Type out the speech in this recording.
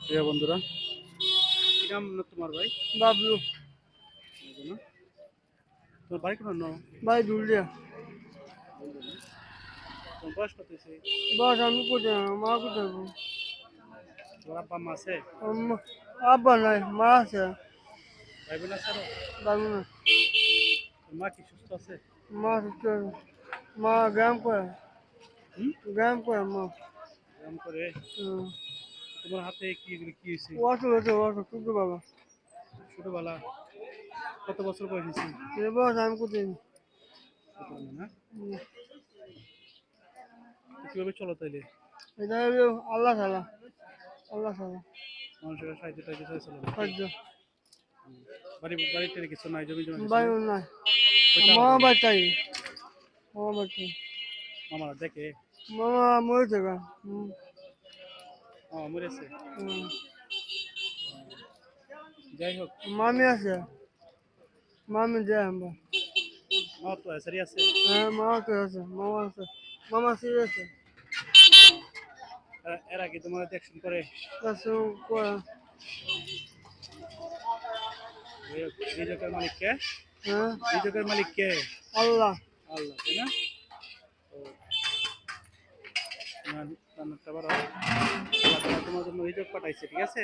প্রিয় বন্ধুরা, কি নাম তোমার ভাই? বাবলু বলবো না? তোমার বাড়ি কোন ন? ভাই দুলিয়া বলবো না? তোমার বয়স কত হয়েছে? বস আমি কোথায় মা কোথায় তোমার আব্বা আম্মা আছে? আব্বা নাই মা আছে ভাই বোন আছে আরো? বাবু না তোমার মা কি সুস্থ আছে? মা সুস্থ আছে। মা গ্রাম করে হুম? গ্রাম করে মা ব্যায়াম করে? তোমার হাতে কি এগুলো কি হয়েছে? ওয়াশো হচ্ছে ওয়াশো শুধু বাবা ছোটবেলা কত বছর বয়স হয়েছে? এ বস আমি কোথায় ছোটবেলা না? তো কিভাবে চলো তাইলে? এটা হলো আল্লাহ সালা আল্লাহ সালা মানুষের সাহায্য টাইজে করে চলো নাকি? সাহায্য বাড়িতে কিছু নাই, জমি জমা কিছু ভাই নাই? নাই ওইটা মা আমাদের বাচ্চাই মা বাচ্চাই মামারা দেখে? মামা মরেছে গা মামা মরেছে? হুম। যাই হোক, মামি আছে মামি যায় আমরা মামা তো সারি আছে। হ্যাঁ মামা তো আছে মামা আছে মামা সিরিয়াস আছে এর আগে তোমার দেখশন করে? তারপর রিজকের মালিক কে? হ্যাঁ রিজকের মালিক কে? আল্লাহ আল্লাহ, তাই না? তো জান্নাতটা বাড়াও। আল্লাহ তাআলা তোমার জন্য রিজক পাঠাইছে, ঠিক আছে?